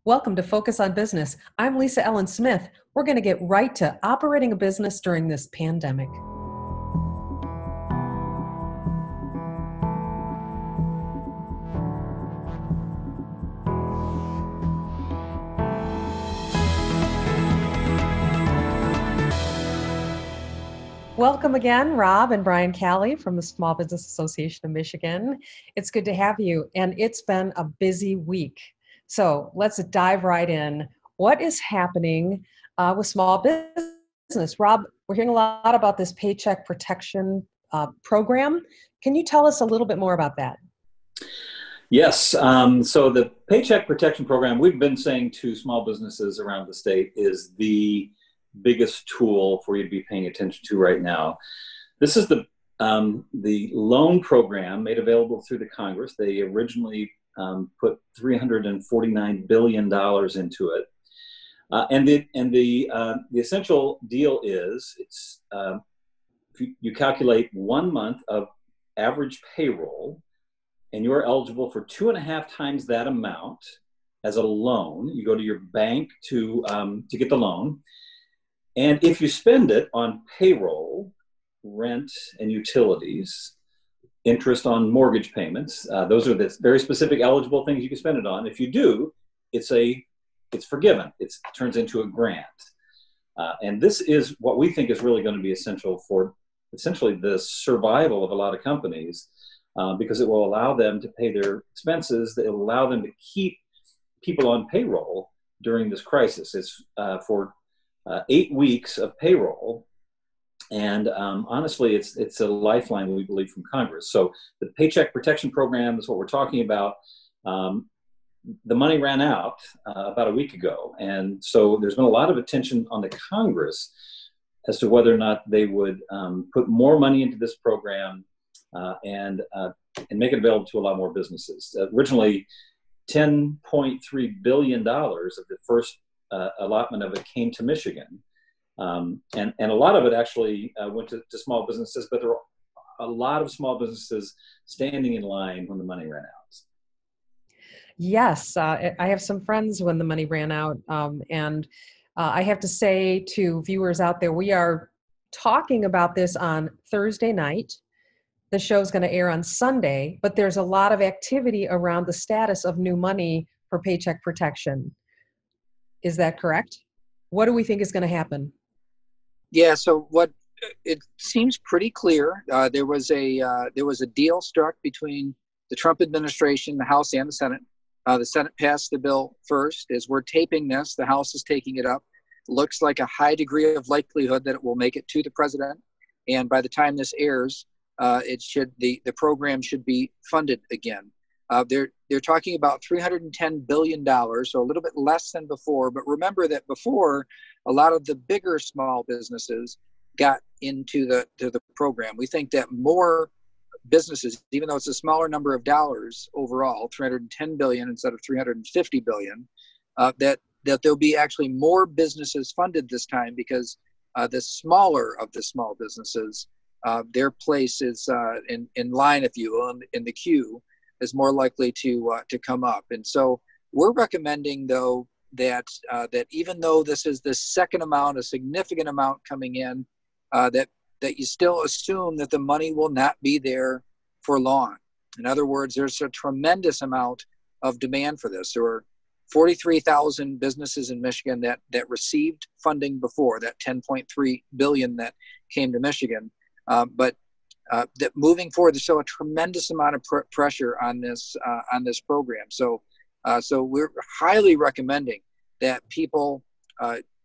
Welcome to Focus on Business. I'm Lisa Ellen Smith. We're going to get right to operating a business during this pandemic. Welcome again, Rob and Brian Callie from the Small Business Association of Michigan. It's good to have you, and it's been a busy week. So let's dive right in. What is happening with small business? Rob, we're hearing a lot about this Paycheck Protection Program. Can you tell us a little bit more about that? Yes. So the Paycheck Protection Program, we've been saying to small businesses around the state, is the biggest tool for you to be paying attention to right now. This is the loan program made available through the Congress. They originally put $349 billion into it. And the essential deal is it's you calculate 1 month of average payroll, and you're eligible for 2.5 times that amount as a loan. You go to your bank to get the loan. And if you spend it on payroll, rent, and utilities, interest on mortgage payments, those are the very specific eligible things you can spend it on. If you do, it's forgiven. It turns into a grant. And this is what we think is really going to be essential for essentially the survival of a lot of companies, because it will allow them to pay their expenses. It will allow them to keep people on payroll during this crisis. It's for 8 weeks of payroll. And honestly, it's a lifeline, we believe, from Congress. So the Paycheck Protection Program is what we're talking about. The money ran out about a week ago. And so there's been a lot of attention on the Congress as to whether or not they would put more money into this program and make it available to a lot more businesses. Originally, $10.3 billion of the first allotment of it came to Michigan. And a lot of it actually went to small businesses, but there were a lot of small businesses standing in line when the money ran out. Yes, I have some friends when the money ran out. And I have to say to viewers out there, we are talking about this on Thursday night. The show's going to air on Sunday, but there's a lot of activity around the status of new money for Paycheck Protection. Is that correct? What do we think is going to happen? Yeah, so it seems pretty clear. There was a deal struck between the Trump administration, the House, and the Senate. The Senate passed the bill first. As we're taping this, the House is taking it up. Looks like a high degree of likelihood that it will make it to the president. And by the time this airs, the program should be funded again. They're talking about $310 billion, so a little bit less than before. But remember that before, a lot of the bigger small businesses got into the program. We think that more businesses, even though it's a smaller number of dollars overall, $310 billion instead of $350 billion, that there'll be actually more businesses funded this time because the smaller of the small businesses, their place is in line, if you will, in the queue, is more likely to come up. And so we're recommending, though, that even though this is the second amount, a significant amount coming in, that you still assume that the money will not be there for long. In other words, there's a tremendous amount of demand for this. There were 43,000 businesses in Michigan that received funding before, that $10.3 billion that came to Michigan. But that moving forward, there's still a tremendous amount of pressure on this program. So we're highly recommending that people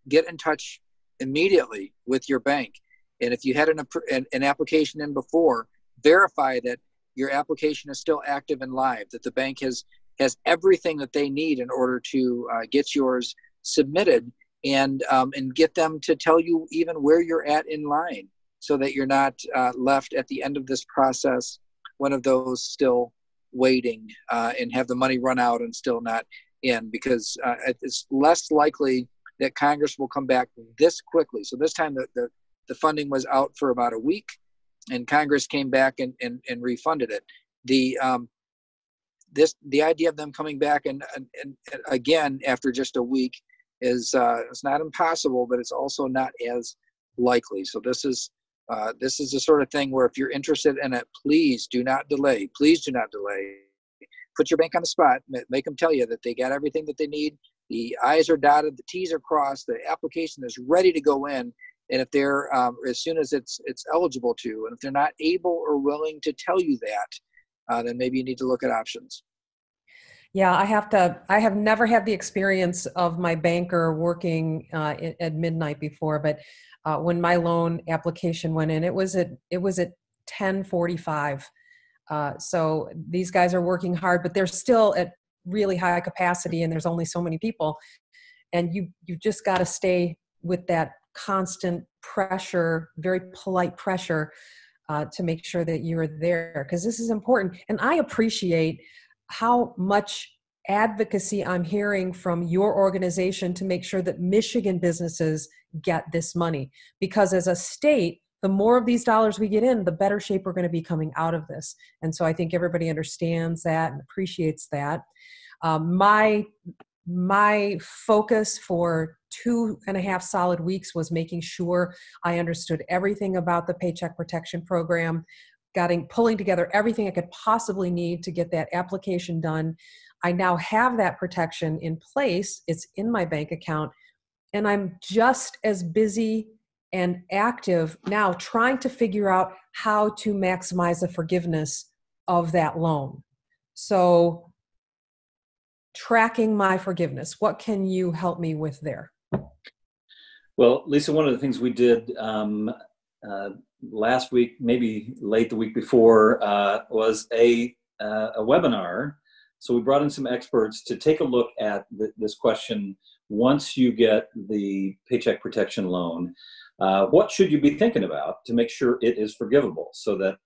get in touch immediately with your bank. And if you had an application in before, verify that your application is still active and live, that the bank has everything that they need in order to get yours submitted, and get them to tell you even where you're at in line, so that you're not left at the end of this process, one of those still waiting and have the money run out and still not in, because it's less likely that Congress will come back this quickly. So this time the funding was out for about a week, and Congress came back and refunded it. the idea of them coming back and again after just a week is it's not impossible, but it's also not as likely. So this is the sort of thing where if you're interested in it, please do not delay. Please do not delay. Put your bank on the spot. Make them tell you that they got everything that they need. The I's are dotted, the T's are crossed, the application is ready to go in. And if they're, as soon as it's eligible to, and if they're not able or willing to tell you that, then maybe you need to look at options. Yeah, I have never had the experience of my banker working at midnight before, but when my loan application went in, it was at 10:45. So these guys are working hard, but they're still at really high capacity, and there's only so many people. And you've just got to stay with that constant pressure, very polite pressure, to make sure that you're there, because this is important. And I appreciate how much advocacy I'm hearing from your organization to make sure that Michigan businesses get this money, because as a state, the more of these dollars we get in, the better shape we're going to be coming out of this. And so I think everybody understands that and appreciates that. My focus for 2.5 solid weeks was making sure I understood everything about the Paycheck Protection Program, pulling together everything I could possibly need to get that application done. I now have that protection in place. It's in my bank account, and I'm just as busy and active now trying to figure out how to maximize the forgiveness of that loan. So tracking my forgiveness, what can you help me with there? Well, Lisa, one of the things we did last week, maybe late the week before, was a webinar. So we brought in some experts to take a look at this question. Once you get the Paycheck Protection loan, what should you be thinking about to make sure it is forgivable, so that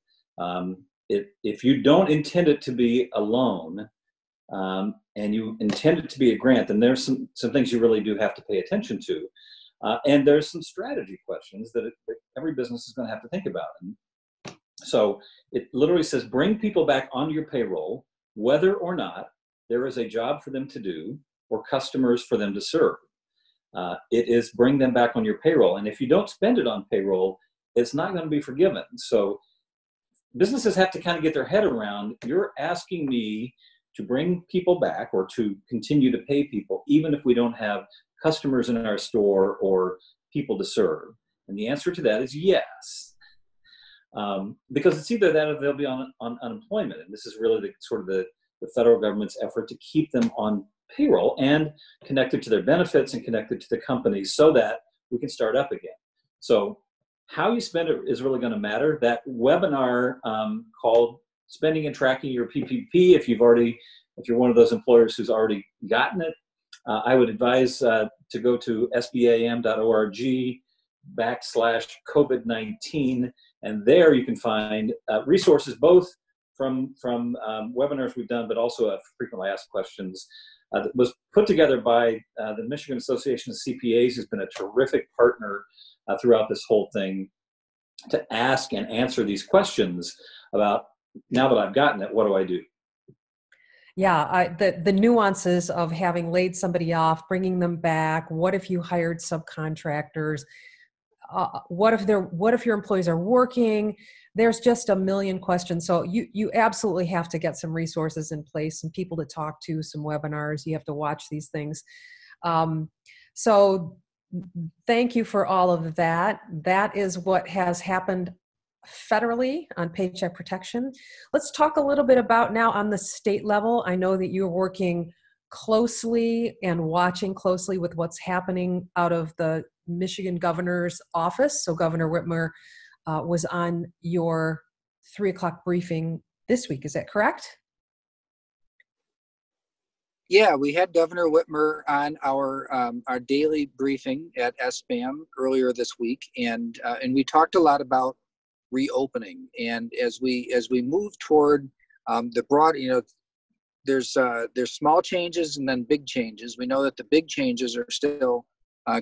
if you don't intend it to be a loan and you intend it to be a grant, then there's some things you really do have to pay attention to. And there's some strategy questions that every business is going to have to think about. And so it literally says, bring people back onto your payroll, whether or not there is a job for them to do or customers for them to serve. It is bring them back on your payroll. And if you don't spend it on payroll, it's not going to be forgiven. So businesses have to kind of get their head around, you're asking me to bring people back or to continue to pay people, even if we don't have customers in our store or people to serve. And the answer to that is yes. Because it's either that or they'll be on unemployment. And this is really the federal government's effort to keep them on payroll and connected to their benefits and connected to the company so that we can start up again. So how you spend it is really going to matter. That webinar called Spending and Tracking Your PPP, if you're one of those employers who's already gotten it, I would advise to go to sbam.org/COVID-19, and there you can find resources both from webinars we've done, but also frequently asked questions. That was put together by the Michigan Association of CPAs, who's been a terrific partner throughout this whole thing, to ask and answer these questions about, now that I've gotten it, what do I do? Yeah, the nuances of having laid somebody off, bringing them back. What if you hired subcontractors? What if your employees are working? There's just a million questions. So you absolutely have to get some resources in place, some people to talk to, some webinars. You have to watch these things. So thank you for all of that. That is what has happened federally on Paycheck Protection. Let's talk a little bit about now on the state level. I know that you're working closely and watching closely with what's happening out of the Michigan governor's office. So Governor Whitmer was on your 3 o'clock briefing this week. Is that correct? Yeah, we had Governor Whitmer on our daily briefing at SBAM earlier this week, and we talked a lot about reopening. And as we move toward the broad, there's small changes and then big changes. We know that the big changes are still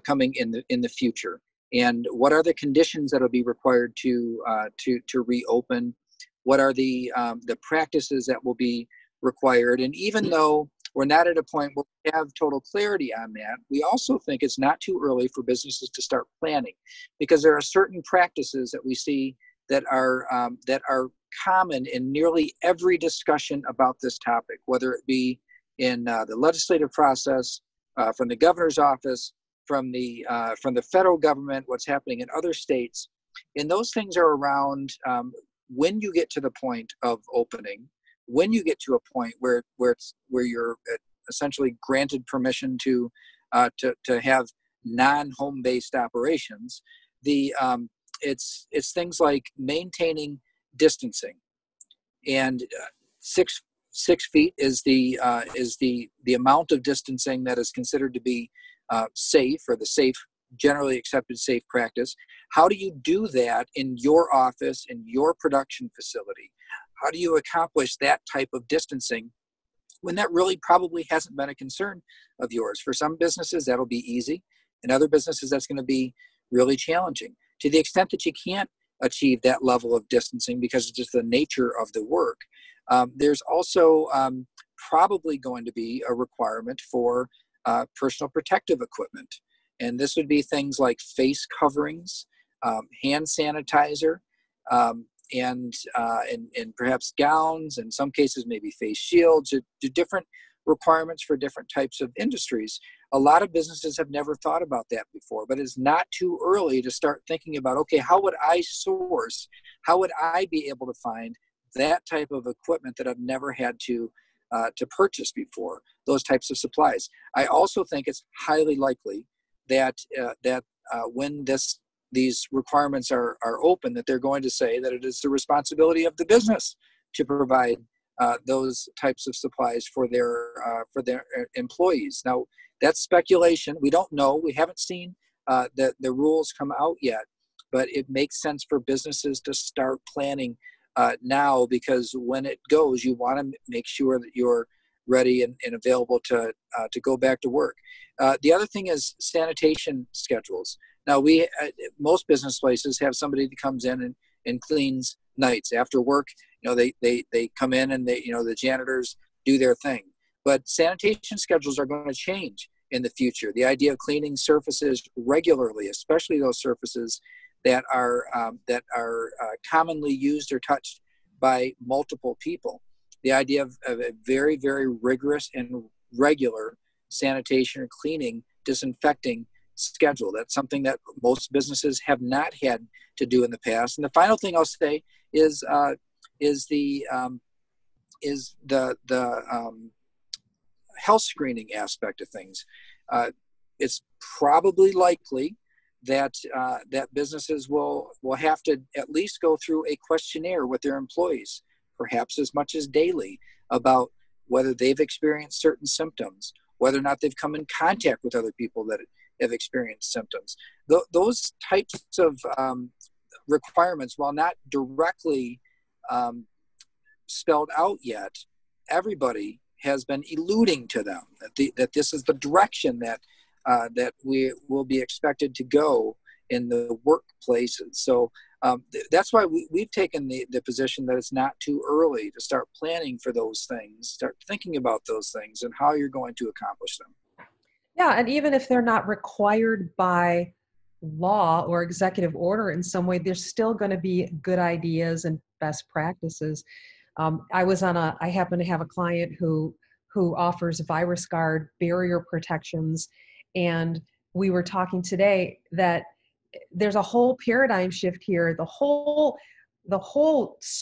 coming in the future. And what are the conditions that will be required to reopen? What are the practices that will be required. And even though we're not at a point where we have total clarity on that, we also think it's not too early for businesses to start planning, because there are certain practices that we see that are common in nearly every discussion about this topic, whether it be in the legislative process, from the governor's office, from the federal government, what's happening in other states. And those things are around when you get to the point of opening, when you get to a point where you're essentially granted permission to have non-home based operations. It's things like maintaining distancing, and 6 feet is the amount of distancing that is considered to be safe, or the safe, generally accepted safe practice. How do you do that in your office, in your production facility? How do you accomplish that type of distancing when that really probably hasn't been a concern of yours? For some businesses, that'll be easy. In other businesses, that's going to be really challenging. To the extent that you can't achieve that level of distancing because of just the nature of the work, there's also probably going to be a requirement for personal protective equipment. And this would be things like face coverings, hand sanitizer, and perhaps gowns, in some cases maybe face shields, different requirements for different types of industries. A lot of businesses have never thought about that before, but it's not too early to start thinking about, okay, how would I source, how would I be able to find that type of equipment that I've never had to purchase before, those types of supplies. I also think it's highly likely that when these requirements are open, that they're going to say that it is the responsibility of the business to provide those types of supplies for their employees. Now, that's speculation. We don't know. We haven't seen the rules come out yet, but it makes sense for businesses to start planning now, because when it goes, you want to make sure that you're ready and available to go back to work. The other thing is sanitation schedules. Now, most business places have somebody that comes in and cleans nights after work. They come in and the janitors do their thing. But sanitation schedules are going to change in the future. The idea of cleaning surfaces regularly, especially those surfaces that are commonly used or touched by multiple people. The idea of a very, very rigorous and regular sanitation or cleaning, disinfecting schedule. That's something that most businesses have not had to do in the past. And the final thing I'll say is the health screening aspect of things. It's probably likely that businesses will have to at least go through a questionnaire with their employees, perhaps as much as daily, about whether they've experienced certain symptoms, whether or not they've come in contact with other people that have experienced symptoms. Those types of requirements, while not directly spelled out yet, everybody has been alluding to them, that this is the direction that we will be expected to go in the workplaces. So that's why we've taken the position that it's not too early to start planning for those things, start thinking about those things and how you're going to accomplish them. Yeah, and even if they're not required by law or executive order in some way, there's still going to be good ideas and best practices. I happen to have a client who offers virus guard barrier protections, and we were talking today that there's a whole paradigm shift here. The whole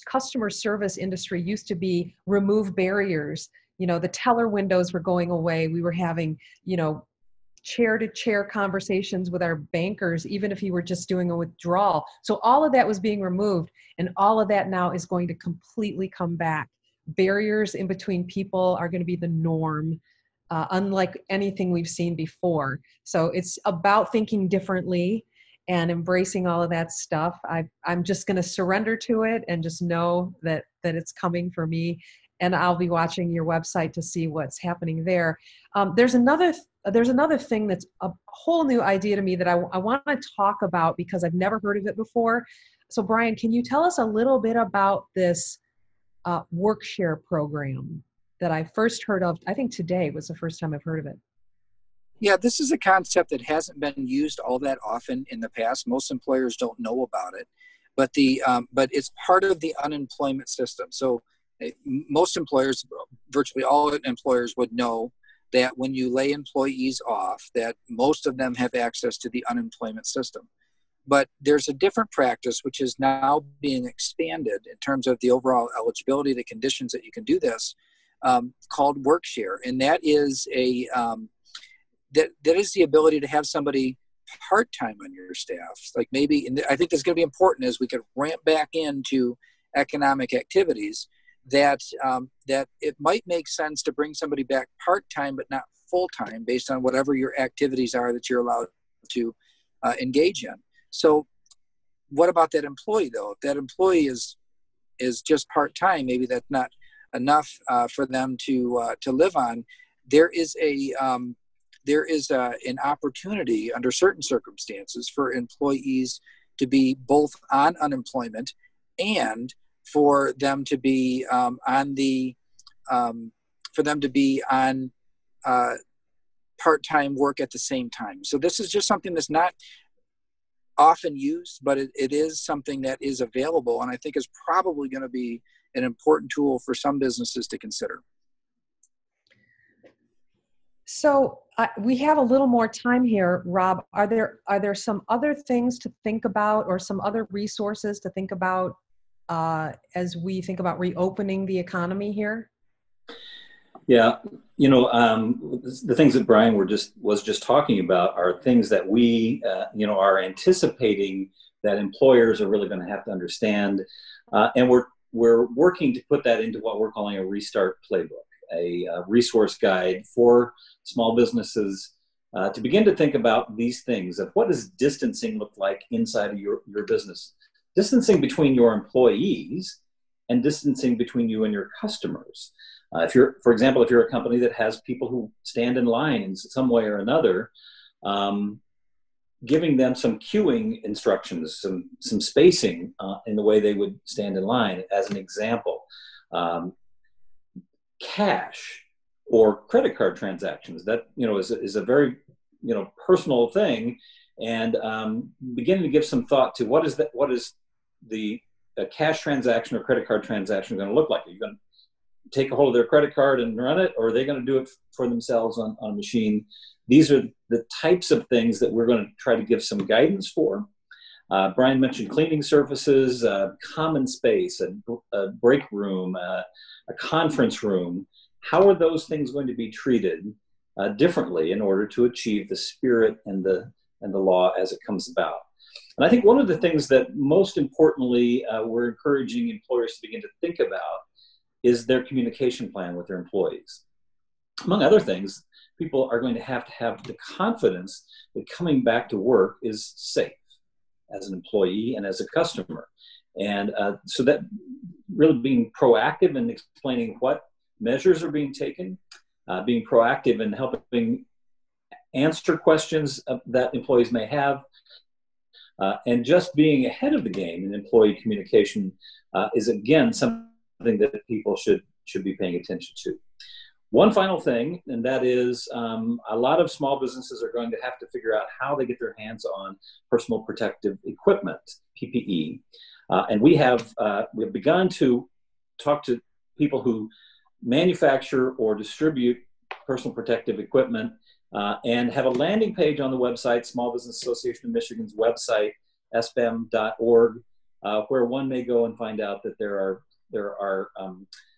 customer service industry used to be remove barriers. The teller windows were going away. We were having, chair-to-chair conversations with our bankers, even if you were just doing a withdrawal. So all of that was being removed, and all of that now is going to completely come back. Barriers in between people are going to be the norm, unlike anything we've seen before. So it's about thinking differently and embracing all of that stuff. I'm just going to surrender to it and just know that it's coming for me. And I'll be watching your website to see what's happening there. There's another thing that's a whole new idea to me that I want to talk about because I've never heard of it before. So Brian, can you tell us a little bit about this Workshare program? that I first heard of. I think today was the first time I've heard of it. Yeah, this is a concept that hasn't been used all that often in the past. Most employers don't know about it, but but it's part of the unemployment system. So most employers, virtually all employers, would know that when you lay employees off, that most of them have access to the unemployment system. But there's a different practice which is now being expanded in terms of the overall eligibility, the conditions that you can do this, called Workshare, and that is that is the ability to have somebody part-time on your staff. Like maybe, and I think that's going to be important as we could ramp back into economic activities, that it might make sense to bring somebody back part-time but not full-time based on whatever your activities are that you're allowed to engage in. So what about that employee though? If that employee is just part-time, maybe that's not enough for them to live on. There is an opportunity under certain circumstances for employees to be both on unemployment and for them to be on part-time work at the same time. So this is just something that's not often used, but it is something that is available, and I think is probably going to be an important tool for some businesses to consider. So we have a little more time here, Rob. Are there some other things to think about, or some other resources to think about as we think about reopening the economy here? Yeah, the things that Brian was just talking about are things that we, are anticipating that employers are really going to have to understand, and we're working to put that into what we're calling a restart playbook, a resource guide for small businesses to begin to think about these things of what does distancing look like inside of your business, distancing between your employees and distancing between you and your customers. For example, if you're a company that has people who stand in line in some way or another, giving them some queuing instructions, some spacing in the way they would stand in line, as an example. Cash or credit card transactions, that is a very personal thing, and beginning to give some thought to what is the cash transaction or credit card transaction going to look like. Are you going to take a hold of their credit card and run it, or are they going to do it for themselves on a machine? These are the types of things that we're going to try to give some guidance for. Brian mentioned cleaning surfaces, common space, a break room, a conference room. How are those things going to be treated differently in order to achieve the spirit and the law as it comes about? And I think one of the things that most importantly we're encouraging employers to begin to think about is their communication plan with their employees. Among other things, people are going to have the confidence that coming back to work is safe as an employee and as a customer. And so that really being proactive in explaining what measures are being taken, being proactive in helping answer questions that employees may have, and just being ahead of the game in employee communication is, again, something that people should be paying attention to. One final thing, and that is a lot of small businesses are going to have to figure out how they get their hands on personal protective equipment, PPE. And we have begun to talk to people who manufacture or distribute personal protective equipment and have a landing page on the website, Small Business Association of Michigan's website, sbm.org, where one may go and find out that there are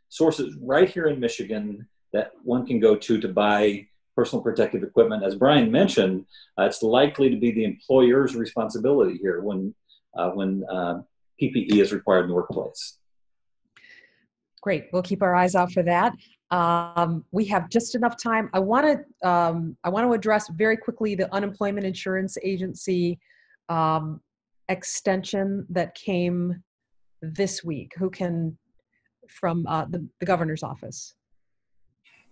sources right here in Michigan that one can go to buy personal protective equipment. As Brian mentioned, it's likely to be the employer's responsibility here when PPE is required in the workplace. Great. We'll keep our eyes out for that. We have just enough time. I want to address very quickly the Unemployment Insurance Agency extension that came this week. Who can, from the governor's office?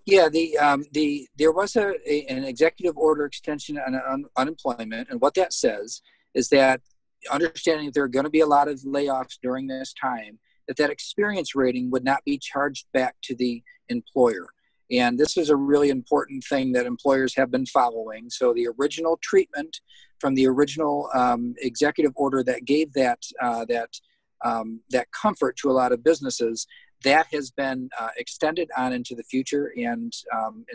Yeah, there was an executive order extension on unemployment, and what that says is that, understanding that there are going to be a lot of layoffs during this time, that experience rating would not be charged back to the employer. And this is a really important thing that employers have been following. So the original treatment from the original executive order that gave that comfort to a lot of businesses, that has been extended on into the future, and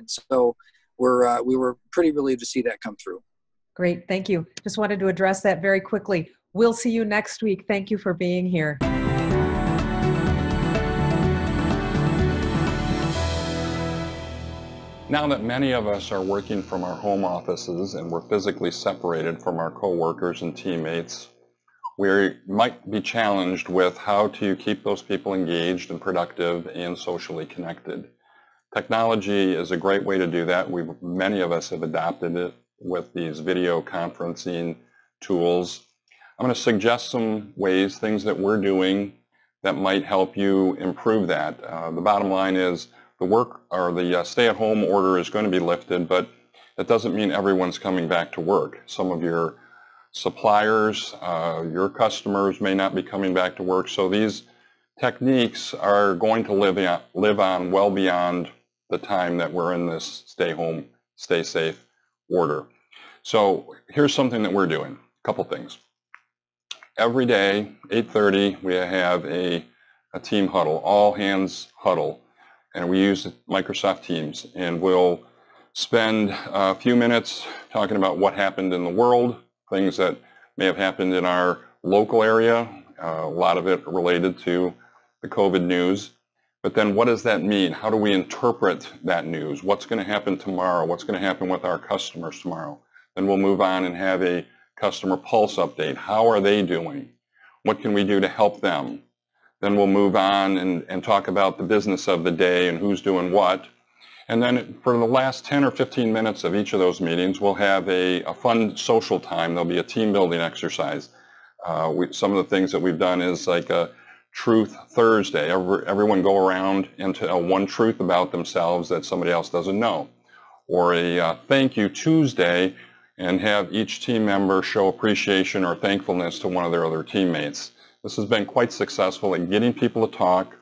so we were pretty relieved to see that come through. Great, thank you. Just wanted to address that very quickly. We'll see you next week. Thank you for being here. Now that many of us are working from our home offices and we're physically separated from our coworkers and teammates, we might be challenged with how to keep those people engaged and productive and socially connected. Technology is a great way to do that. Many of us have adopted it with these video conferencing tools. I'm going to suggest some ways, things that we're doing that might help you improve that. The bottom line is the stay-at-home order is going to be lifted, but that doesn't mean everyone's coming back to work. Some of your suppliers, your customers may not be coming back to work, so these techniques are going to live on well beyond the time that we're in this stay home, stay safe order. So here's something that we're doing, a couple things. Every day, 8:30, we have a team huddle, all hands huddle. And we use Microsoft Teams, and we'll spend a few minutes talking about what happened in the world, things that may have happened in our local area, a lot of it related to the COVID news. But then what does that mean? How do we interpret that news? What's going to happen tomorrow? What's going to happen with our customers tomorrow? Then we'll move on and have a customer pulse update. How are they doing? What can we do to help them? Then we'll move on and talk about the business of the day and who's doing what. And then for the last 10 or 15 minutes of each of those meetings, we'll have a fun social time. There'll be a team building exercise. Some of the things that we've done is like a Truth Thursday. Everyone go around and tell one truth about themselves that somebody else doesn't know. Or a Thank You Tuesday, and have each team member show appreciation or thankfulness to one of their other teammates. This has been quite successful in getting people to talk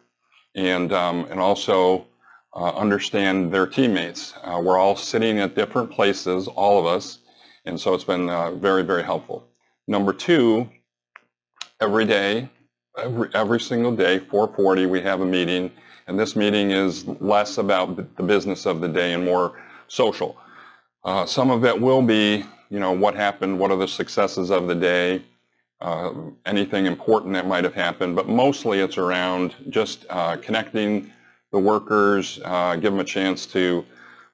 and also understand their teammates. We're all sitting at different places, all of us, and so it's been very, very helpful. Number two, every day, every single day, 4:40, we have a meeting, and this meeting is less about the business of the day and more social. Some of it will be, what happened, what are the successes of the day, anything important that might have happened, but mostly it's around just connecting the workers, give them a chance to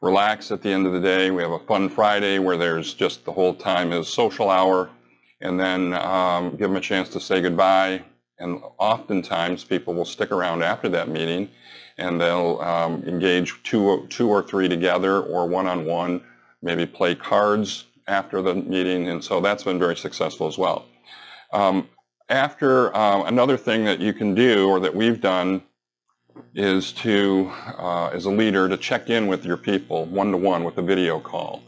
relax at the end of the day. We have a fun Friday where there's just the whole time is social hour, and then give them a chance to say goodbye. And oftentimes people will stick around after that meeting and they'll engage two or three together or one-on-one, maybe play cards after the meeting, and so that's been very successful as well. Another thing that you can do, or that we've done, is to, as a leader, to check in with your people one-to-one with a video call.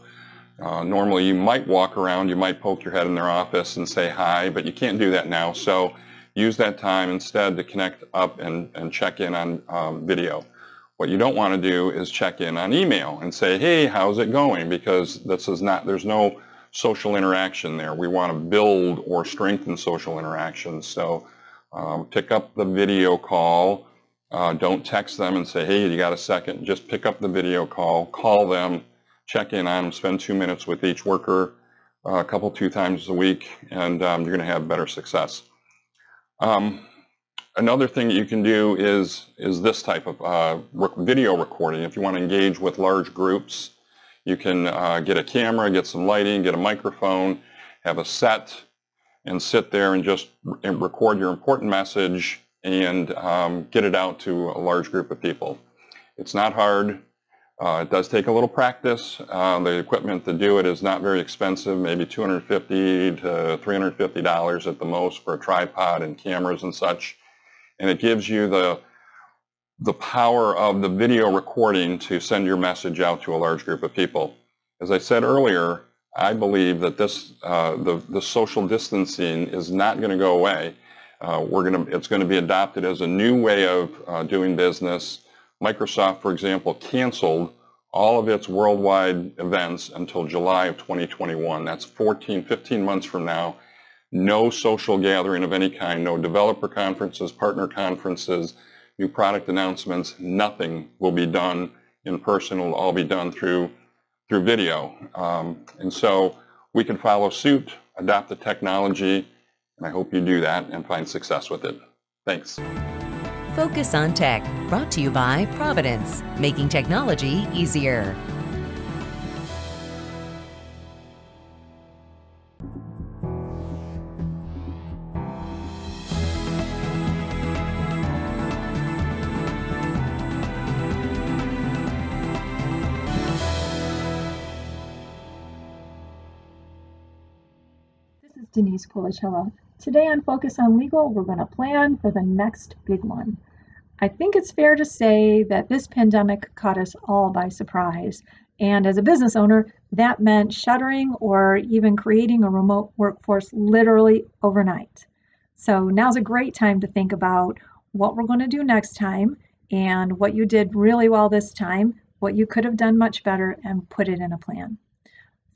Normally you might walk around, you might poke your head in their office and say hi, but you can't do that now, so use that time instead to connect up and check in on video. What you don't want to do is check in on email and say, hey, how's it going? Because there's no social interaction there. We want to build or strengthen social interactions. So pick up the video call. Don't text them and say, hey, you got a second? Just pick up the video call them, check in on them, spend 2 minutes with each worker two times a week, and you're going to have better success. Another thing that you can do is this type of video recording. If you want to engage with large groups, you can get a camera, get some lighting, get a microphone, have a set, and sit there and just record your important message and get it out to a large group of people. It's not hard. It does take a little practice. The equipment to do it is not very expensive, maybe $250 to $350 at the most for a tripod and cameras and such. And it gives you the power of the video recording to send your message out to a large group of people. As I said earlier, I believe that the social distancing is not going to go away. It's going to be adopted as a new way of doing business. Microsoft, for example, canceled all of its worldwide events until July of 2021. That's 15 months from now. No social gathering of any kind, no developer conferences, partner conferences, new product announcements, nothing will be done in person. It'll all be done through video. And so we can follow suit, adopt the technology, and I hope you do that and find success with it. Thanks. Focus on Tech, brought to you by Providence, making technology easier. This is Denise Policella. Today on Focus on Legal, we're going to plan for the next big one. I think it's fair to say that this pandemic caught us all by surprise. And as a business owner, that meant shuttering or even creating a remote workforce literally overnight. So now's a great time to think about what we're going to do next time and what you did really well this time, what you could have done much better, and put it in a plan.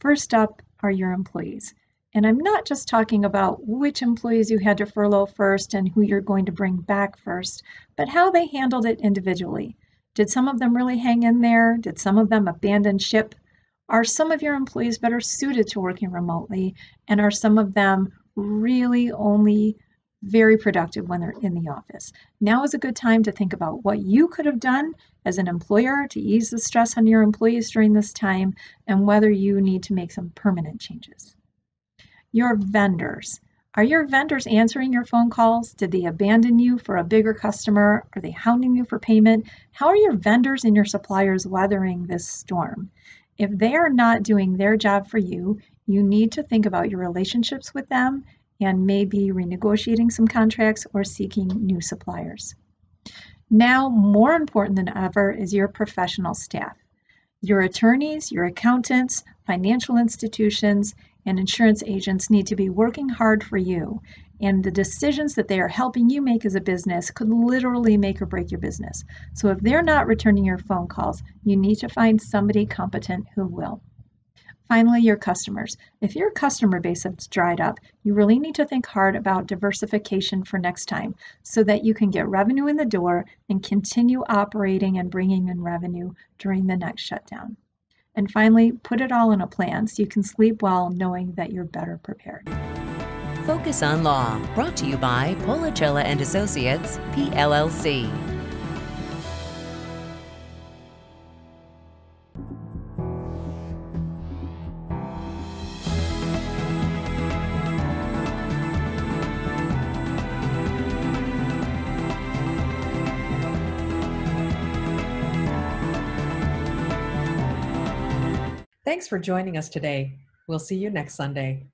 First up are your employees. And I'm not just talking about which employees you had to furlough first and who you're going to bring back first, but how they handled it individually. Did some of them really hang in there? Did some of them abandon ship? Are some of your employees better suited to working remotely? And are some of them really only very productive when they're in the office? Now is a good time to think about what you could have done as an employer to ease the stress on your employees during this time and whether you need to make some permanent changes. Your vendors. Are your vendors answering your phone calls? Did they abandon you for a bigger customer? Are they hounding you for payment? How are your vendors and your suppliers weathering this storm? If they are not doing their job for you, you need to think about your relationships with them and maybe renegotiating some contracts or seeking new suppliers. Now, more important than ever is your professional staff. Your attorneys, your accountants, financial institutions, and insurance agents need to be working hard for you, and the decisions that they are helping you make as a business could literally make or break your business. So if they're not returning your phone calls, you need to find somebody competent who will. Finally, your customers. If your customer base has dried up, you really need to think hard about diversification for next time so that you can get revenue in the door and continue operating and bringing in revenue during the next shutdown. And finally, put it all in a plan so you can sleep well knowing that you're better prepared. Focus on Law, brought to you by Policella and Associates, PLLC. Thanks for joining us today. We'll see you next Sunday.